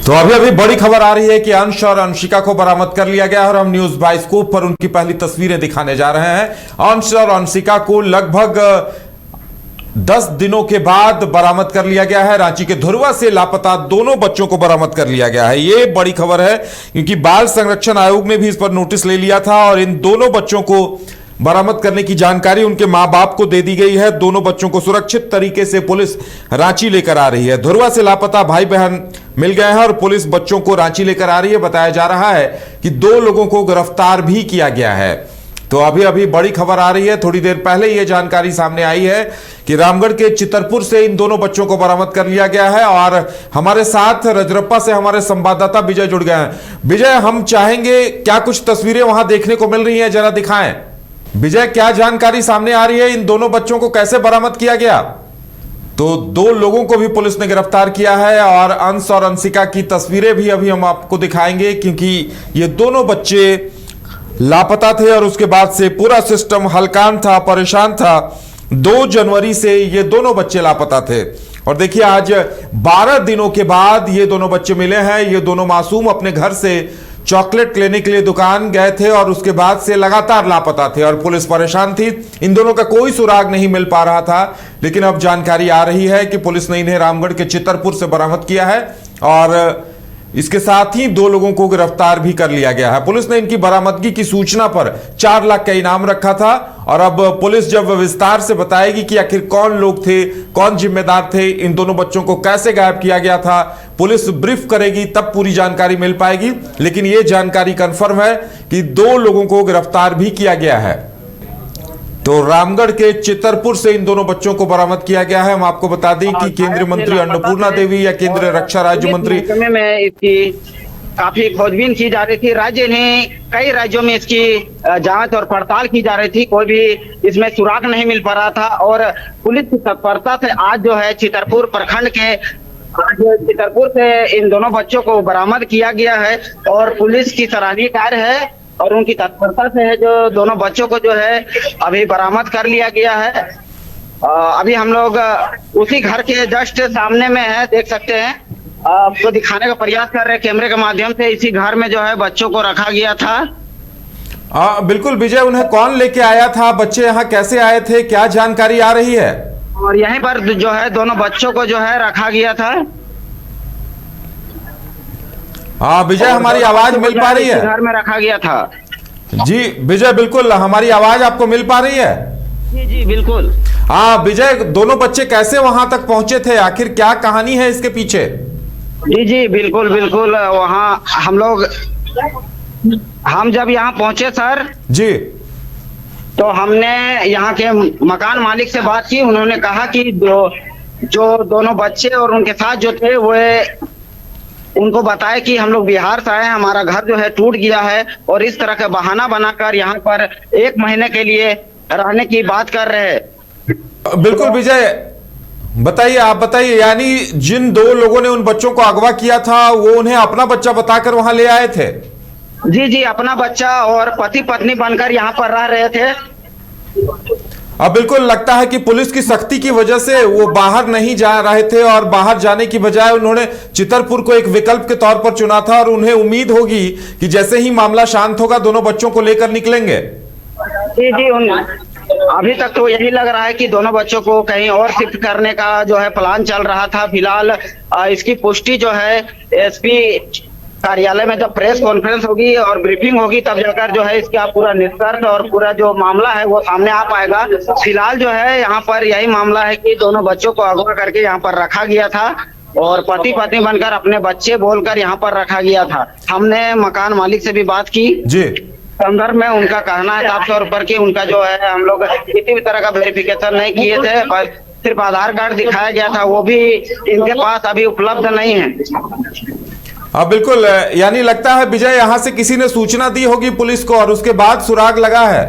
तो अभी बड़ी खबर आ रही है कि अंश और अंशिका को बरामद कर लिया गया है और हम न्यूज बाइस्कोप पर उनकी पहली तस्वीरें दिखाने जा रहे हैं। अंश और अंशिका को लगभग 10 दिनों के बाद बरामद कर लिया गया है। रांची के धुरवा से लापता दोनों बच्चों को बरामद कर लिया गया है। ये बड़ी खबर है क्योंकि बाल संरक्षण आयोग ने भी इस पर नोटिस ले लिया था और इन दोनों बच्चों को बरामद करने की जानकारी उनके मां बाप को दे दी गई है। दोनों बच्चों को सुरक्षित तरीके से पुलिस रांची लेकर आ रही है। धुरवा से लापता भाई बहन मिल गए हैं और पुलिस बच्चों को रांची लेकर आ रही है। बताया जा रहा है कि 2 लोगों को गिरफ्तार भी किया गया है। तो अभी बड़ी खबर आ रही है। थोड़ी देर पहले यह जानकारी सामने आई है कि रामगढ़ के चितरपुर से इन दोनों बच्चों को बरामद कर लिया गया है और हमारे साथ रजरप्पा से हमारे संवाददाता विजय जुड़ गए हैं। विजय, हम चाहेंगे क्या कुछ तस्वीरें वहां देखने को मिल रही हैं, जरा दिखाएं। विजय, क्या जानकारी सामने आ रही है? इन दोनों बच्चों को कैसे बरामद किया गया? तो 2 लोगों को भी पुलिस ने गिरफ्तार किया है और अंश और अंशिका की तस्वीरें भी अभी हम आपको दिखाएंगे क्योंकि ये दोनों बच्चे लापता थे और उसके बाद से पूरा सिस्टम हलकान था, परेशान था। 2 जनवरी से ये दोनों बच्चे लापता थे और देखिए आज 12 दिनों के बाद ये दोनों बच्चे मिले हैं। ये दोनों मासूम अपने घर से चॉकलेट लेने के लिए दुकान गए थे और उसके बाद से लगातार लापता थे और पुलिस परेशान थी। इन दोनों का कोई सुराग नहीं मिल पा रहा था, लेकिन अब जानकारी आ रही है कि पुलिस ने इन्हें रामगढ़ के चितरपुर से बरामद किया है और इसके साथ ही 2 लोगों को गिरफ्तार भी कर लिया गया है। पुलिस ने इनकी बरामदगी की सूचना पर 4 लाख का इनाम रखा था और अब पुलिस जब विस्तार से बताएगी कि आखिर कौन लोग थे, कौन जिम्मेदार थे, इन दोनों बच्चों को कैसे गायब किया गया था, पुलिस ब्रीफ करेगी तब पूरी जानकारी मिल पाएगी। लेकिन यह जानकारी कंफर्म है कि 2 लोगों को गिरफ्तार भी किया गया है। तो रामगढ़ के चितरपुर से इन दोनों बच्चों को बरामद किया गया है। हम आपको बता दें कि केंद्रीय मंत्री अन्नपूर्णा देवी या केंद्रीय रक्षा राज्य मंत्री में इसकी काफी खोजबीन की जा रही थी। राज्य ने कई राज्यों में इसकी जांच और पड़ताल की जा रही थी, कोई भी इसमें सुराग नहीं मिल पा रहा था और पुलिस की तत्परता से आज जो है चितरपुर प्रखंड के चितरपुर से इन दोनों बच्चों को बरामद किया गया है और पुलिस की सराहनीय कार्य है और उनकी तत्परता से है जो दोनों बच्चों को जो है अभी बरामद कर लिया गया है। अभी हम लोग उसी घर के जस्ट सामने में है, देख सकते हैं। आपको दिखाने का प्रयास कर रहे हैं कैमरे के माध्यम से। इसी घर में जो है बच्चों को रखा गया था। बिल्कुल विजय, उन्हें कौन लेके आया था? बच्चे यहाँ कैसे आए थे? क्या जानकारी आ रही है? और यहीं पर जो है दोनों बच्चों को जो है रखा गया था। हाँ विजय, हमारी आवाज मिल पा रही है? घर में रखा गया था। जी विजय, बिल्कुल हमारी आवाज आपको मिल पा रही है? जी जी बिल्कुल। हाँ विजय, दोनों बच्चे कैसे वहां तक पहुंचे थे? आखिर क्या कहानी है इसके पीछे? जी जी बिल्कुल बिल्कुल। वहाँ हम जब यहाँ पहुंचे सर जी, तो हमने यहाँ के मकान मालिक से बात की। उन्होंने कहा कि जो दोनों बच्चे और उनके साथ जो थे वो उनको बताया कि हम लोग बिहार से आए, हमारा घर जो है टूट गया है और इस तरह का बहाना बनाकर यहाँ पर 1 महीने के लिए रहने की बात कर रहे हैं। बिल्कुल विजय, बताइए, आप बताइए। यानी जिन 2 लोगों ने उन बच्चों को अगवा किया था वो उन्हें अपना बच्चा बताकर वहां ले आए थे? जी जी, अपना बच्चा और पति पत्नी बनकर यहाँ पर रह रहे थे। अब बिल्कुल लगता है कि पुलिस की सख्ती की वजह से वो बाहर नहीं जा रहे थे और बाहर जाने की बजाय उन्होंने चितरपुर को एक विकल्प के तौर पर चुना था और उन्हें उम्मीद होगी कि जैसे ही मामला शांत होगा दोनों बच्चों को लेकर निकलेंगे। जी जी, अभी तक तो यही लग रहा है कि दोनों बच्चों को कहीं और शिफ्ट करने का जो है प्लान चल रहा था। फिलहाल इसकी पुष्टि जो है एसपी कार्यालय में जब प्रेस कॉन्फ्रेंस होगी और ब्रीफिंग होगी तब जाकर जो है इसका पूरा निष्कर्ष और पूरा जो मामला है वो सामने आ पाएगा। फिलहाल जो है यहाँ पर यही मामला है कि दोनों बच्चों को अगवा करके यहाँ पर रखा गया था और पति पत्नी बनकर अपने बच्चे बोलकर यहाँ पर रखा गया था। हमने मकान मालिक से भी बात की जी। संदर्भ में उनका कहना है साफ तौर पर कि उनका जो है हम लोग किसी भी तरह का वेरिफिकेशन नहीं किए थे, पर सिर्फ आधार कार्ड दिखाया गया था, वो भी इनके पास अभी उपलब्ध नहीं है। हाँ बिल्कुल, यानी लगता है विजय यहाँ से किसी ने सूचना दी होगी पुलिस को और उसके बाद सुराग लगा है।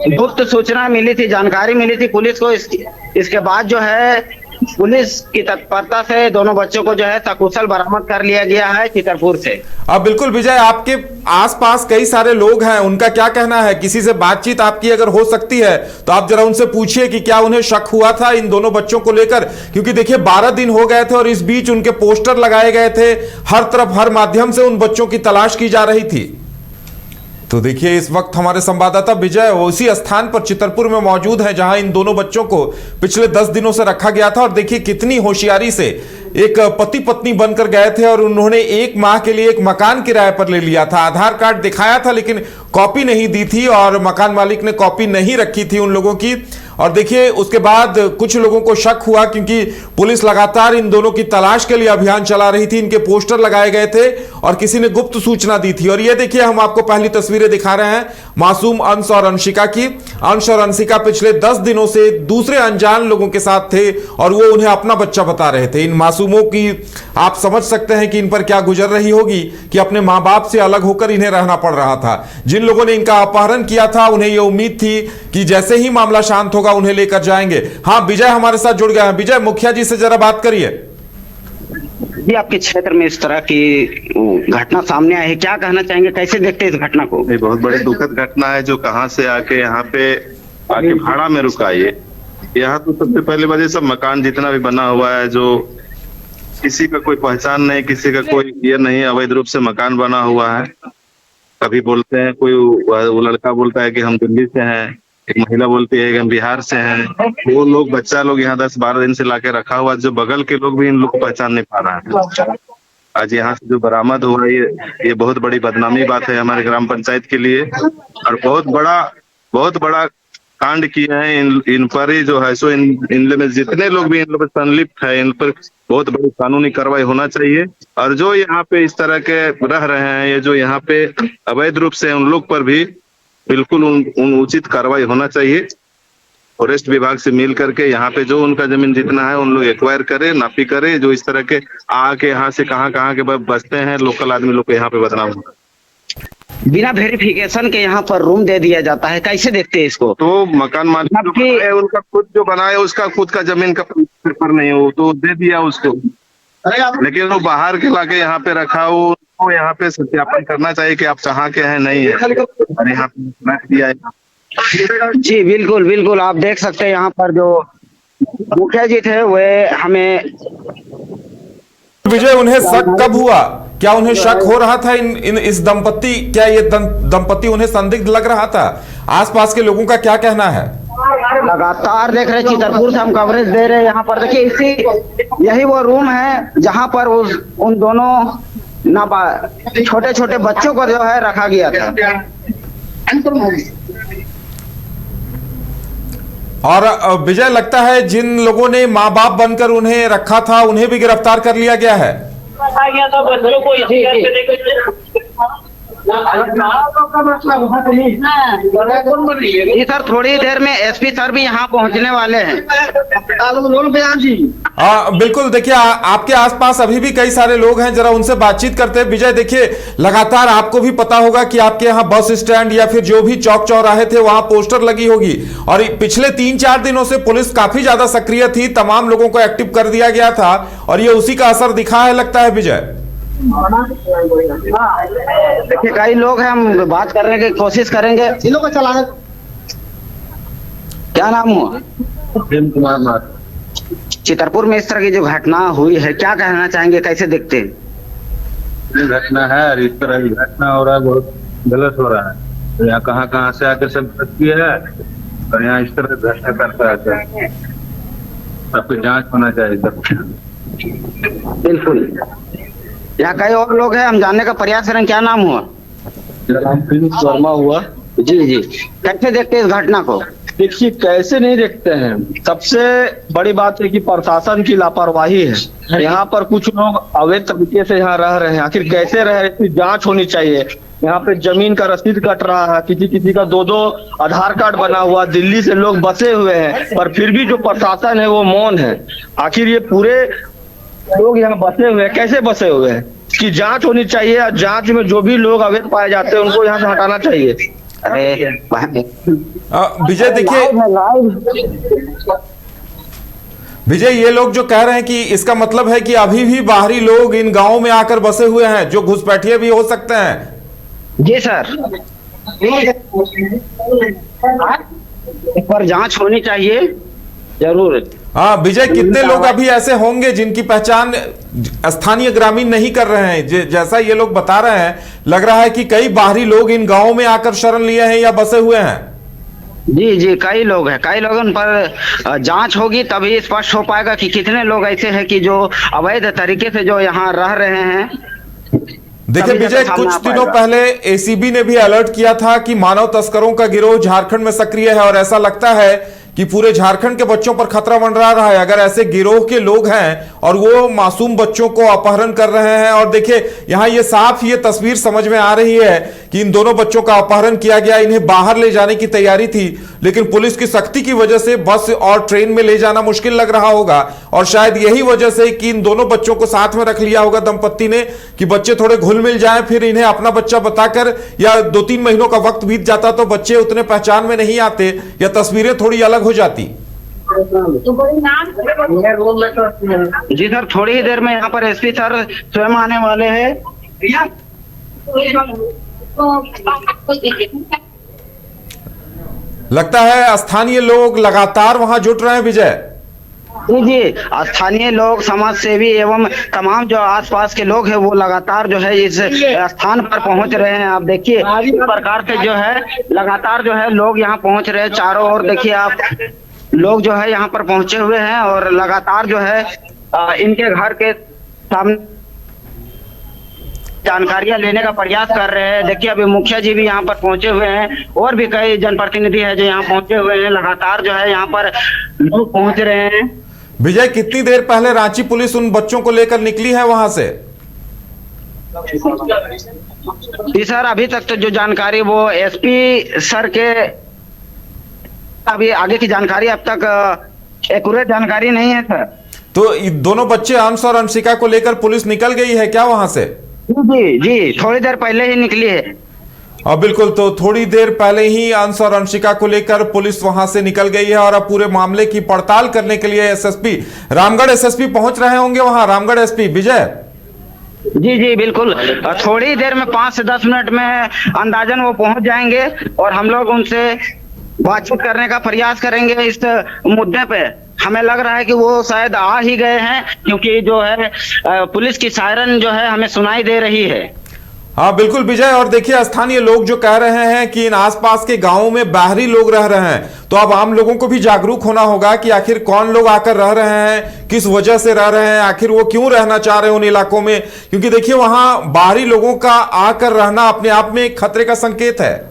गुप्त सूचना मिली थी, जानकारी मिली थी पुलिस को। इसके बाद जो है पुलिस की तत्परता से दोनों बच्चों को जो है सकुशल बरामद कर लिया गया है चितरपुर से। अब बिल्कुल विजय, आपके आसपास कई सारे लोग हैं, उनका क्या कहना है? किसी से बातचीत आपकी अगर हो सकती है तो आप जरा उनसे पूछिए कि क्या उन्हें शक हुआ था इन दोनों बच्चों को लेकर, क्योंकि देखिए 12 दिन हो गए थे और इस बीच उनके पोस्टर लगाए गए थे, हर तरफ हर माध्यम से उन बच्चों की तलाश की जा रही थी। तो देखिए इस वक्त हमारे संवाददाता विजय उसी स्थान पर चितरपुर में मौजूद है जहां इन दोनों बच्चों को पिछले 10 दिनों से रखा गया था। और देखिए कितनी होशियारी से एक पति पत्नी बनकर गए थे और उन्होंने 1 माह के लिए एक मकान किराए पर ले लिया था। आधार कार्ड दिखाया था लेकिन कॉपी नहीं दी थी और मकान मालिक ने कॉपी नहीं रखी थी उन लोगों की। और देखिए उसके बाद कुछ लोगों को शक हुआ क्योंकि पुलिस लगातार इन दोनों की तलाश के लिए अभियान चला रही थी, इनके पोस्टर लगाए गए थे और किसी ने गुप्त सूचना दी थी। और ये देखिए हम आपको पहली तस्वीरें दिखा रहे हैं मासूम अंश और अंशिका की। अंश और अंशिका पिछले 10 दिनों से दूसरे अनजान लोगों के साथ थे और वो उन्हें अपना बच्चा बता रहे थे। इन मासूमों की आप समझ सकते हैं कि इन पर क्या गुजर रही होगी कि अपने मां बाप से अलग होकर इन्हें रहना पड़ रहा था। जिन लोगों ने इनका अपहरण किया था उन्हें यह उम्मीद थी कि जैसे ही मामला शांत होगा उन्हें लेकर जाएंगे। हाँ विजय हमारे साथ जुड़ गए हैं। विजय, मुखिया जी से जरा बात करिए। जी, आपके क्षेत्र में इस तरह की घटना सामने आई है, क्या कहना चाहेंगे, कैसे देखते हैं इस घटना को? ये बहुत बड़ी दुखद घटना है जो कहाँ से आके यहाँ पे आके भाड़ा में रुका। ये यहाँ तो सबसे पहले वजह सब मकान जितना भी बना हुआ है जो किसी का कोई पहचान नहीं, किसी का कोई ये नहीं, अवैध रूप से मकान बना हुआ है। कभी बोलते हैं कोई वो लड़का बोलता है कि हम दिल्ली से हैं, एक महिला बोलती है कि हम बिहार से हैं। वो लोग बच्चा लोग यहाँ 10-12 दिन से लाके रखा हुआ, जो बगल के लोग भी इन लोग को पहचान नहीं पा रहा है। आज यहाँ से जो बरामद हुआ ये बहुत बड़ी बदनामी बात है हमारे ग्राम पंचायत के लिए और बहुत बड़ा कांड किए हैं इन पर ही जो है सो इन में जितने लोग भी इन लोग संलिप्त है इन पर बहुत बड़ी कानूनी कार्रवाई होना चाहिए। और जो यहाँ पे इस तरह के रह रहे हैं, ये जो यहाँ पे अवैध रूप से उन लोग पर भी बिल्कुल उन उचित कार्रवाई होना चाहिए। फॉरेस्ट विभाग से मिल करके यहाँ पे जो उनका जमीन जितना है उन लोग एक्वायर करे, नापी करे। जो इस तरह के आके यहाँ से कहाँ के बसते हैं लोकल आदमी लोग को यहाँ पे बदनाम होगा। बिना वेरिफिकेशन के यहाँ पर रूम दे दिया जाता है, कैसे देखते हैं इसको? तो मकान मालिक जो उनका खुद जो बनाया उसका खुद का जमीन का पेपर नहीं हो तो दे दिया उसको, लेकिन वो बाहर के लाके यहाँ पे रखा हो तो यहाँ पे सत्यापन करना चाहिए कि आप कहाँ के हैं, नहीं है और यहाँ पे दिया है। जी बिल्कुल बिल्कुल, आप देख सकते हैं यहाँ पर जो मुखिया जी थे वे हमें। विजय, उन्हें शक कब हुआ? क्या उन्हें शक हो रहा था इस दंपति, क्या ये दंपति उन्हें संदिग्ध लग रहा था? आसपास के लोगों का क्या कहना है? लगातार देख रहे चितरपुर से हम कवरेज दे रहे हैं। यहाँ पर देखिए यही वो रूम है जहाँ पर उन दोनों छोटे छोटे बच्चों को जो है रखा गया था। और विजय, लगता है जिन लोगों ने माँ बाप बनकर उन्हें रखा था उन्हें भी गिरफ्तार कर लिया गया है। बच्चों को जी सर, थोड़ी देर में एसपी सर भी यहाँ पहुँचने वाले हैं। बिल्कुल, देखिए आपके आसपास अभी भी कई सारे लोग हैं, जरा उनसे बातचीत करते हैं। विजय, देखिए लगातार आपको भी पता होगा कि आपके यहाँ बस स्टैंड या फिर जो भी चौक चौराहे थे वहां पोस्टर लगी होगी और पिछले 3-4 दिनों से पुलिस काफी ज्यादा सक्रिय थी, तमाम लोगों को एक्टिव कर दिया गया था और ये उसी का असर दिखा है लगता है। विजय, देखिए कई लोग हैं, हम बात करने की कोशिश करेंगे। इनको को चलाने क्या नाम हुआ? प्रेम कुमार नाथ। चितरपुर में इस तरह की जो घटना हुई है क्या कहना चाहेंगे, कैसे देखते हैं? ये घटना है और इस तरह की घटना हो रहा है, बहुत गलत हो रहा है। तो यहाँ कहाँ से आकर सब करती है और यहाँ इस तरह घटना करता है, सबकी जांच होना चाहिए सब। बिल्कुल, यहाँ कई और लोग हैं, हम जानने का प्रयास करें। क्या नाम हुआ? वर्मा हुआ। जी जी, कैसे देखते हैं इस घटना को? देखिए कैसे नहीं देखते हैं, सबसे बड़ी बात है कि प्रशासन की लापरवाही है। यहाँ पर कुछ लोग अवैध तरीके से यहाँ रह रहे हैं, आखिर कैसे रह रहे हैं इसकी जांच होनी चाहिए। यहाँ पे जमीन का रसीद कट रहा है, किसी का 2-2 आधार कार्ड बना हुआ, दिल्ली से लोग बसे हुए हैं, पर फिर भी जो प्रशासन है वो मौन है। आखिर ये पूरे लोग यहाँ बसे हुए हैं, कैसे बसे हुए हैं? इसकी जांच होनी चाहिए और जांच में जो भी लोग अवैध पाए जाते हैं उनको यहाँ से हटाना चाहिए। विजय, देखिए विजय, ये लोग जो कह रहे हैं कि इसका मतलब है कि अभी भी बाहरी लोग इन गांवों में आकर बसे हुए हैं, जो घुसपैठिए भी हो सकते हैं। जी सर, इस पर जांच होनी चाहिए जरूर। हाँ विजय, कितने लोग अभी ऐसे होंगे जिनकी पहचान स्थानीय ग्रामीण नहीं कर रहे हैं? जैसा ये लोग बता रहे हैं, लग रहा है कि कई बाहरी लोग इन गांवों में आकर शरण लिए हैं या बसे हुए हैं। जी जी, कई लोग हैं, कई लोगों पर जांच होगी तभी स्पष्ट हो पाएगा कि कितने लोग ऐसे हैं कि जो अवैध तरीके से जो यहाँ रह रहे हैं। देखिए विजय, कुछ दिनों पहले एसीबी ने भी अलर्ट किया था कि मानव तस्करों का गिरोह झारखंड में सक्रिय है और ऐसा लगता है कि पूरे झारखंड के बच्चों पर खतरा मंडरा रहा है। अगर ऐसे गिरोह के लोग हैं और वो मासूम बच्चों को अपहरण कर रहे हैं, और देखिए यहां ये साफ ये तस्वीर समझ में आ रही है कि इन दोनों बच्चों का अपहरण किया गया, इन्हें बाहर ले जाने की तैयारी थी, लेकिन पुलिस की सख्ती की वजह से बस और ट्रेन में ले जाना मुश्किल लग रहा होगा। और शायद यही वजह से कि इन दोनों बच्चों को साथ में रख लिया होगा दंपत्ति ने कि बच्चे थोड़े घुल मिल जाएं, फिर इन्हें अपना बच्चा बताकर, या 2-3 महीनों का वक्त बीत जाता तो बच्चे उतने पहचान में नहीं आते या तस्वीरें थोड़ी अलग हो जाती। जी सर, थोड़ी ही देर में यहाँ पर एसपी सर स्वयं आने वाले हैं। लगता है स्थानीय लोग लगातार वहां जुट रहे हैं विजय। जी जी, स्थानीय लोग, समाज सेवी एवं तमाम जो आसपास के लोग हैं वो लगातार जो है इस स्थान पर पहुंच रहे हैं। आप देखिए इस प्रकार से जो है लगातार जो है लोग यहाँ पहुंच रहे हैं चारों ओर। देखिए आप, लोग जो है यहाँ पर पहुंचे हुए हैं और लगातार जो है इनके घर के सामने जानकारियां लेने का प्रयास कर रहे हैं। देखिए अभी मुखिया जी भी यहाँ पर पहुंचे हुए हैं और भी कई जनप्रतिनिधि हैं जो यहाँ पहुंचे हुए हैं। लगातार जो है यहाँ पर लोग पहुंच रहे हैं। विजय, कितनी देर पहले रांची पुलिस उन बच्चों को लेकर निकली है वहां से? जी सर, अभी तक तो जो जानकारी वो एसपी सर के, अभी आगे की जानकारी अब तक एक्यूरेट जानकारी नहीं है सर। तो दोनों बच्चे अंश और अंशिका को लेकर पुलिस निकल गई है क्या वहां से? जी जी, थोड़ी देर पहले ही निकली है। बिल्कुल, तो थोड़ी देर पहले ही अंश और अंशिका को लेकर पुलिस वहां से निकल गई है और अब पूरे मामले की पड़ताल करने के लिए एसएसपी रामगढ़ एसएसपी पहुंच रहे होंगे वहां। रामगढ़ एसपी विजय। जी जी बिल्कुल, थोड़ी देर में 5 से 10 मिनट में अंदाजन वो पहुंच जाएंगे और हम लोग उनसे बातचीत करने का प्रयास करेंगे इस मुद्दे पे। हमें लग रहा है कि वो शायद आ ही गए हैं, क्योंकि जो है पुलिस की सायरन जो है हमें सुनाई दे रही है। हाँ बिल्कुल विजय, और देखिए स्थानीय लोग जो कह रहे हैं कि इन आसपास के गांवों में बाहरी लोग रह रहे हैं, तो अब आम लोगों को भी जागरूक होना होगा कि आखिर कौन लोग आकर रह रहे हैं, किस वजह से रह रहे हैं, आखिर वो क्यों रहना चाह रहे हैं उन इलाकों में। क्योंकि देखिए वहां बाहरी लोगों का आकर रहना अपने आप में एक खतरे का संकेत है।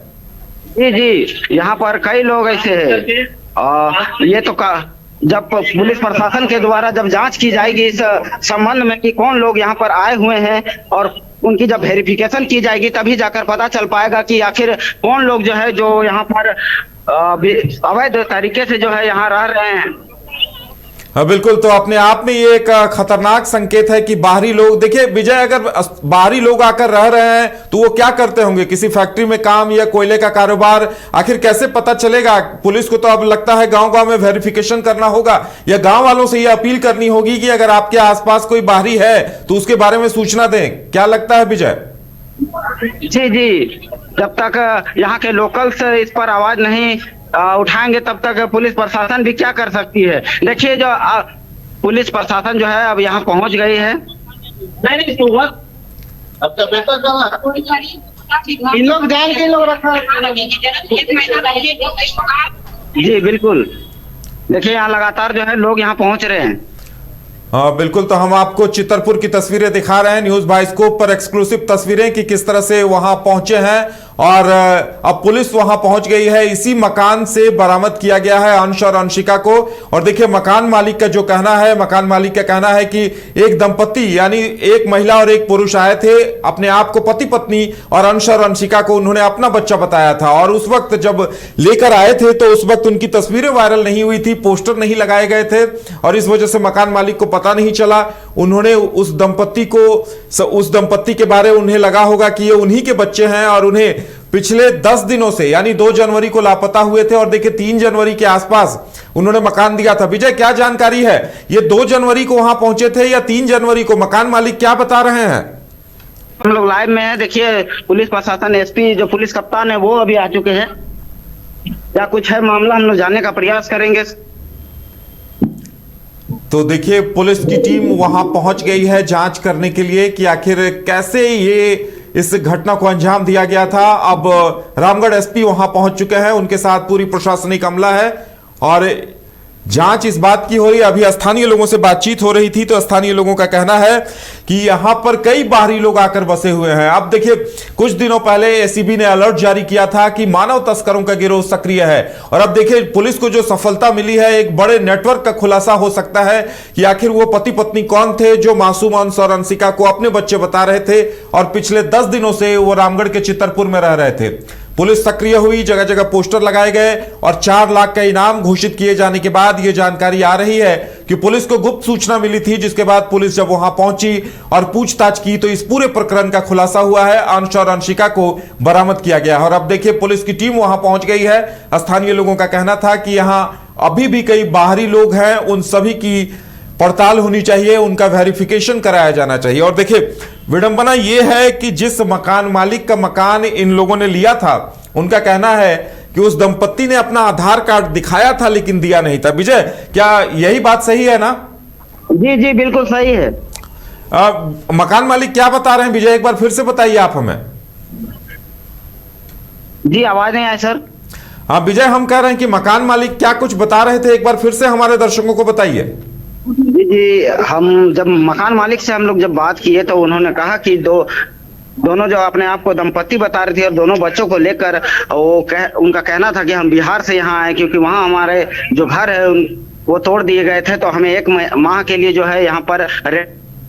जी जी, यहाँ पर कई लोग ऐसे हैं। ये तो जब पुलिस प्रशासन के द्वारा जब जांच की जाएगी इस संबंध में कि कौन लोग यहाँ पर आए हुए हैं और उनकी जब वेरिफिकेशन की जाएगी तभी जाकर पता चल पाएगा कि आखिर कौन लोग जो है जो यहाँ पर अवैध तरीके से जो है यहाँ रह रहे हैं। हाँ बिल्कुल, तो अपने आप में ये एक खतरनाक संकेत है कि बाहरी लोग, देखिए विजय, अगर बाहरी लोग आकर रह रहे हैं तो वो क्या करते होंगे? किसी फैक्ट्री में काम या कोयले का कारोबार? आखिर कैसे पता चलेगा? पुलिस को तो अब लगता है गांव-गांव में वेरिफिकेशन करना होगा या गांव वालों से ये अपील करनी होगी कि अगर आपके आसपास कोई बाहरी है तो उसके बारे में सूचना दें। क्या लगता है विजय? जी जी, जब तक यहाँ के लोकल्स इस पर आवाज नहीं उठाएंगे तब तक पुलिस प्रशासन भी क्या कर सकती है। देखिए जो पुलिस प्रशासन जो है अब यहाँ पहुंच गई है। नहीं अब तो इन लोग जान के लोग रखा। जी बिल्कुल, देखिए यहाँ लगातार जो है लोग यहाँ पहुंच रहे हैं। हाँ बिल्कुल, तो हम आपको चितरपुर की तस्वीरें दिखा रहे हैं, न्यूज बाइस्कोप पर एक्सक्लूसिव तस्वीरें कि किस तरह से वहां पहुंचे हैं और अब पुलिस वहां पहुंच गई है। इसी मकान से बरामद किया गया है अंश और अंशिका को। और देखिए मकान मालिक का जो कहना है, मकान मालिक का कहना है कि एक दंपति यानी एक महिला और एक पुरुष आए थे, अपने आप को पति पत्नी, और अंश और अंशिका को उन्होंने अपना बच्चा बताया था। और उस वक्त जब लेकर आए थे तो उस वक्त उनकी तस्वीरें वायरल नहीं हुई थी, पोस्टर नहीं लगाए गए थे और इस वजह से मकान मालिक को पता नहीं चला। उन्होंने उस दंपत्ति के बारे उन्हें लगा होगा कि ये उन्हीं के बच्चे हैं और उन्हें पिछले 10 दिनों से यानी 2 जनवरी को लापता हुए थे और देखिए 3 जनवरी के आसपास उन्होंने मकान दिया था। विजय, क्या जानकारी है, ये 2 जनवरी को वहां पहुंचे थे या 3 जनवरी को? मकान मालिक क्या बता रहे हैं? हम लोग लाइव में है, देखिए पुलिस प्रशासन, एसपी जो पुलिस कप्तान है वो अभी आ चुके हैं। क्या कुछ है मामला, हम लोग जानने का प्रयास करेंगे। तो देखिए पुलिस की टीम वहां पहुंच गई है जांच करने के लिए कि आखिर कैसे ये इस घटना को अंजाम दिया गया था। अब रामगढ़ एसपी वहां पहुंच चुके हैं, उनके साथ पूरी प्रशासनिक अमला है और जांच इस बात की हो रही है। अभी स्थानीय लोगों से बातचीत हो रही थी तो स्थानीय लोगों का कहना है कि यहां पर कई बाहरी लोग आकर बसे हुए हैं। अब देखिए कुछ दिनों पहले एसीबी ने अलर्ट जारी किया था कि मानव तस्करों का गिरोह सक्रिय है और अब देखिए पुलिस को जो सफलता मिली है, एक बड़े नेटवर्क का खुलासा हो सकता है कि आखिर वो पति पत्नी कौन थे जो मासूम अंश और अंशिका को अपने बच्चे बता रहे थे और पिछले 10 दिनों से वो रामगढ़ के चितरपुर में रह रहे थे। पुलिस सक्रिय हुई, जगह जगह पोस्टर लगाए गए और 4 लाख का इनाम घोषित किए जाने के बाद यह जानकारी आ रही है कि पुलिस को गुप्त सूचना मिली थी, जिसके बाद पुलिस जब वहां पहुंची और पूछताछ की तो इस पूरे प्रकरण का खुलासा हुआ है। अंश और अंशिका को बरामद किया गया और अब देखिए पुलिस की टीम वहां पहुंच गई है। स्थानीय लोगों का कहना था कि यहां अभी भी कई बाहरी लोग हैं, उन सभी की पड़ताल होनी चाहिए, उनका वेरिफिकेशन कराया जाना चाहिए। और देखिए विडंबना यह है कि जिस मकान मालिक का मकान इन लोगों ने लिया था, उनका कहना है कि उस दंपत्ति ने अपना आधार कार्ड दिखाया था लेकिन दिया नहीं था। विजय, क्या यही बात सही है ना? जी जी बिल्कुल सही है। मकान मालिक क्या बता रहे हैं विजय, एक बार फिर से बताइए आप हमें। जी आवाज नहीं आई सर। हाँ विजय, हम कह रहे हैं कि मकान मालिक क्या कुछ बता रहे थे, एक बार फिर से हमारे दर्शकों को बताइए। जी हम जब मकान मालिक से हम लोग जब बात किए तो उन्होंने कहा कि दोनों जो अपने आप को दंपत्ति बता रही थी और दोनों बच्चों को लेकर उनका कहना था कि हम बिहार से यहाँ आए क्योंकि वहाँ हमारे जो घर है वो तोड़ दिए गए थे, तो हमें 1 माह के लिए जो है यहाँ पर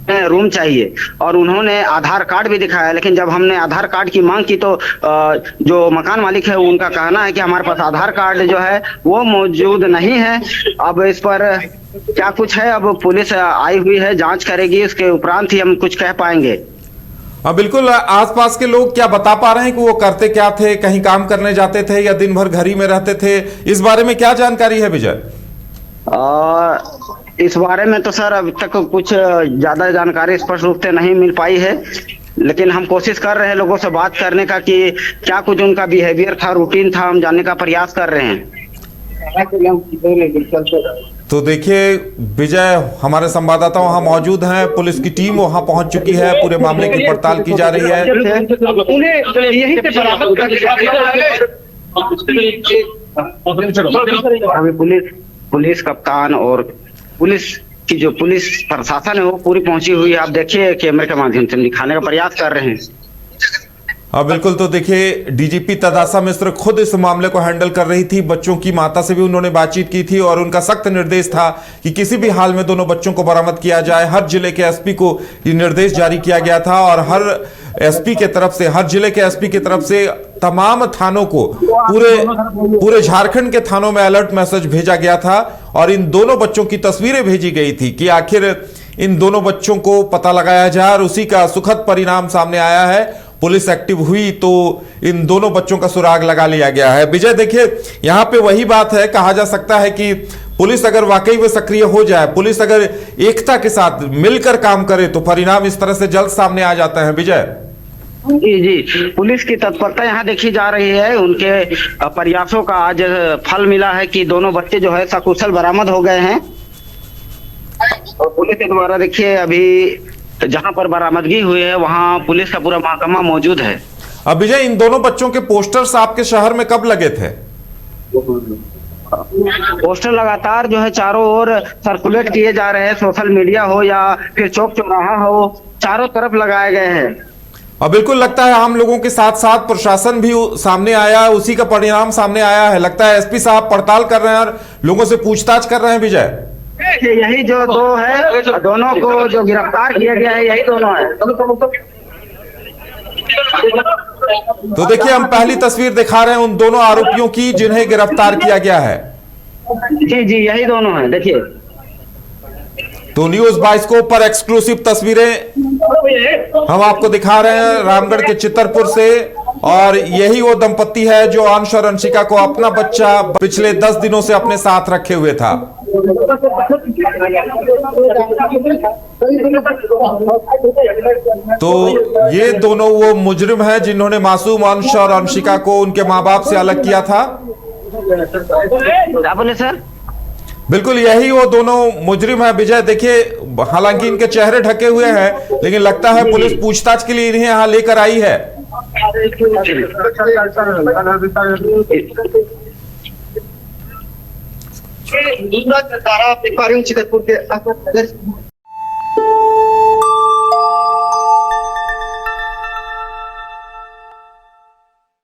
रूम चाहिए। और उन्होंने आधार कार्ड भी दिखाया, लेकिन जब हमने आधार कार्ड की मांग की तो जो मकान मालिक है उनका कहना है कि हमारे पास आधार कार्ड जो है वो मौजूद नहीं है। अब इस पर क्या कुछ है, अब पुलिस आई हुई है, जांच करेगी, उसके उपरांत ही हम कुछ कह पाएंगे। बिल्कुल, आसपास के लोग क्या बता पा रहे हैं कि वो करते क्या थे, कहीं काम करने जाते थे या दिन भर घर ही में रहते थे, इस बारे में क्या जानकारी है विजय? इस बारे में तो सर अभी तक कुछ ज्यादा जानकारी स्पष्ट रूप से नहीं मिल पाई है, लेकिन हम कोशिश कर रहे हैं लोगों से बात करने का कि क्या कुछ उनका बिहेवियर था, रूटीन था, हम जानने का प्रयास कर रहे हैं। तो देखिए विजय, हमारे संवाददाता वहां मौजूद हैं, पुलिस की टीम वहां पहुंच चुकी है, पूरे मामले की पड़ताल की जा रही है। अभी पुलिस कप्तान और पुलिस की जो पुलिस प्रशासन है वो पूरी पहुंची हुई है। आप देखिए कैमरे के माध्यम से दिखाने का प्रयास कर रहे हैं। हाँ बिल्कुल, तो देखिए डीजीपी तदासा मिश्र खुद इस मामले को हैंडल कर रही थी। बच्चों की माता से भी उन्होंने बातचीत की थी और उनका सख्त निर्देश था कि किसी भी हाल में दोनों बच्चों को बरामद किया जाए। हर जिले के एसपी को ये निर्देश जारी किया गया था और हर एसपी के तरफ से, हर जिले के एसपी की तरफ से तमाम थानों को, पूरे झारखंड के थानों में अलर्ट मैसेज भेजा गया था और इन दोनों बच्चों की तस्वीरें भेजी गई थी कि आखिर इन दोनों बच्चों को पता लगाया जाए और उसी का सुखद परिणाम सामने आया है। पुलिस एक्टिव हुई तो इन दोनों बच्चों का सुराग लगा लिया गया है। विजय देखिए, यहां पे वही बात है, कहा जा सकता है कि पुलिस अगर वाकई में सक्रिय हो जाए, पुलिस अगर एकता के साथ मिलकर काम करे तो परिणाम इस तरह से जल्द सामने आ जाते हैं। विजय जी जी, पुलिस की तत्परता यहाँ देखी जा रही है, उनके प्रयासों का आज फल मिला है कि दोनों बच्चे जो है सकुशल बरामद हो गए हैं। और पुलिस के द्वारा देखिए अभी जहां पर बरामदगी हुई है वहां पुलिस का पूरा महकमा मौजूद है। अब विजय, इन दोनों बच्चों के पोस्टर्स आपके शहर में कब लगे थे? पोस्टर लगातार जो है चारों ओर सर्कुलेट किए जा रहे हैं, सोशल मीडिया हो या फिर चौक चौराहा हो, चारों तरफ लगाए गए हैं। अब बिल्कुल लगता है आम लोगों के साथ साथ प्रशासन भी सामने आया, उसी का परिणाम सामने आया है। लगता है एसपी साहब पड़ताल कर रहे हैं और लोगों से पूछताछ कर रहे हैं। विजय यही जो दो है, दोनों को जो गिरफ्तार किया गया है यही दोनों है। तो देखिए हम पहली तस्वीर दिखा रहे हैं उन दोनों आरोपियों की जिन्हें गिरफ्तार किया गया है। जी जी, यही दोनों हैं, देखिए। तो न्यूज़ बाइस्कोप पर एक्सक्लूसिव तस्वीरें हम आपको दिखा रहे हैं रामगढ़ के चितरपुर से। और यही वो दंपत्ति है जो अंश और अंशिका को अपना बच्चा पिछले 10 दिनों से अपने साथ रखे हुए था। तो ये दोनों वो मुजरिम हैं जिन्होंने मासूम अंश और अंशिका को उनके माँ बाप से अलग किया था। क्या बोले सर? बिल्कुल यही वो दोनों मुजरिम हैं विजय। देखिए, हालांकि इनके चेहरे ढके हुए हैं, लेकिन लगता है पुलिस पूछताछ के लिए इन्हें यहां लेकर आई है। दूसरा तारा व्यापारी चिकनपुर के